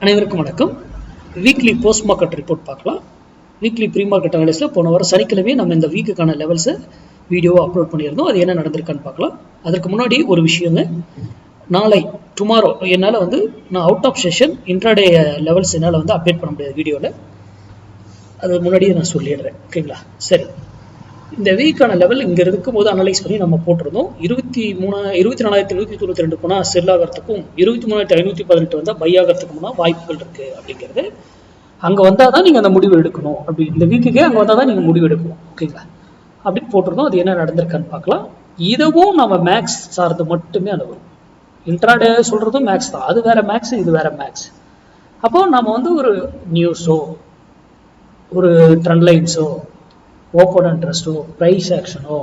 அனைவருக்கும் வணக்கம். Weekly post market report பார்க்கலாம். வீக்லி ப்ரீ மார்க்கெட் அனாலிசிஸில் போன வாரம் சனிக்கிழமையே நம்ம இந்த வீக்குக்கான லெவல்ஸை வீடியோவை அப்லோட் பண்ணியிருந்தோம். அது என்ன நடந்திருக்கான்னு பார்க்கலாம். அதற்கு முன்னாடி ஒரு விஷயங்க, நாளை டுமாரோ என்னால் நான் out of session intraday levels என்னால் அப்டேட் பண்ண முடியாது வீடியோவில். அது முன்னாடியே நான் சொல்லிடுறேன், ஓகேங்களா? சரி, இந்த வீக்கான லெவல் இங்கே இருக்கும்போது அனலைஸ் பண்ணி நம்ம போட்டிருந்தோம். 24,192 போனால் செல் ஆகிறதுக்கும் 23,518 வந்தால் பை ஆகிறதுக்கு முன்னால் வாய்ப்புகள் இருக்குது அப்படிங்கிறது. அங்கே வந்தால் தான் நீங்கள் அந்த முடிவு எடுக்கணும். அப்படி இந்த வீக்குக்கே அங்கே வந்தால் தான் நீங்கள் முடிவு எடுக்கணும், ஓகேங்களா? அப்படின்னு போட்டிருந்தோம். அது என்ன நடந்திருக்கான்னு பார்க்கலாம். இதுவும் நம்ம மேக்ஸ் சார்ந்து மட்டுமே அனுபவம். இன்ட்ராடே சொல்கிறதும் மேக்ஸ் தான். அது வேற மேக்ஸ், இது வேற மேக்ஸ். அப்போ நம்ம ஒரு நியூஸோ, ஒரு ட்ரெண்ட் லைன்ஸோ, ஓப்பன் இன்ட்ரெஸ்ட்டோ, ப்ரைஸ் ஆக்ஷனோ,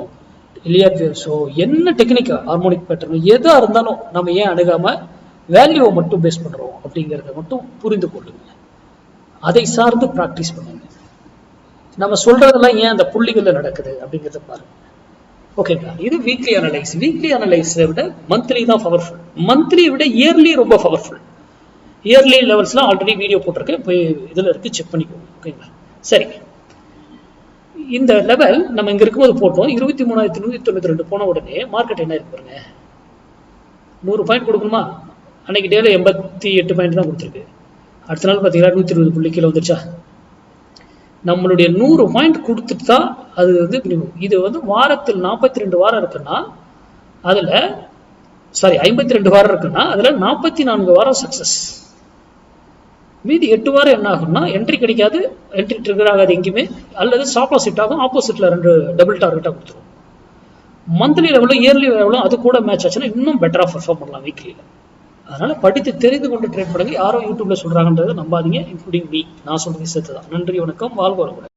இலியாவேவ்ஸோ, என்ன டெக்னிக்கல் ஹார்மோனிக் பேட்டர்னோ எதாக இருந்தாலும் நம்ம ஏன் அணுகாமல் வேல்யூவை மட்டும் பேஸ் பண்ணுறோம் அப்படிங்கிறத மட்டும் புரிந்து கொள்ளுங்க. அதை சார்ந்து ப்ராக்டிஸ் பண்ணுங்க. நம்ம சொல்றதெல்லாம் ஏன் அந்த புள்ளிகளில் நடக்குது அப்படிங்கிறத பாருங்க, ஓகேங்களா? இது வீக்லி அனலைஸ். வீக்லி அனலைஸை விட மந்த்லி தான் பவர்ஃபுல். மந்த்லியை விட இயர்லி ரொம்ப பவர்ஃபுல். இயர்லி லெவல்ஸ்லாம் ஆல்ரெடி வீடியோ போட்டிருக்கேன், போய் இதில் இருக்கு, செக் பண்ணிக்கோங்க, ஓகேங்களா? சரி, இந்த லெவல் நம்ம இங்க இருக்கும்போது போட்டோம். 23,192 போன உடனே மார்க்கெட் என்ன இருக்கு பாருங்க, 100 பாயிண்ட் கொடுக்கணுமா? அன்னைக்கு டேல 88 பாயிண்ட் தான் கொடுத்துருக்கு. அடுத்த நாள் பார்த்தீங்கன்னா 120 புள்ளி கீழே வந்துச்சா? நம்மளுடைய 100 பாயிண்ட் கொடுத்துட்டு தான் அது இது வாரத்தில் 42 வாரம் இருக்குன்னா அதுல 52 வாரம் இருக்குன்னா அதுல 44 வாரம் சக்சஸ். மீதி 8 வாரம் என்ன ஆகும்னா என்ட்ரி கிடைக்காது, என்ட்ரி ட்ரிகர் ஆகாது எங்கேயுமே, அல்லது ஸ்டாப் லாஸ் ஹிட் ஆகும், ஆப்போசிட்ல 2 டபுள் டார்கெட்டாக கொடுத்துரும். மந்த்லி லெவலும் இயர்லி லெவலும் அது கூட மேட்ச் ஆச்சுன்னா இன்னும் பெட்டராக பர்ஃபார்ம் பண்ணலாம் வீக்லியில். அதனால படித்து தெரிந்து கொண்டு ட்ரேட் பண்ணுங்க. யாரோ யூடியூப்ல சொல்றாங்கன்றதை நம்பாதீங்க, இன்க்ளூடிங் மீ. நான் சொல்றது சேர்த்து தான். நன்றி, வணக்கம், வாழ்க வளமுடன்.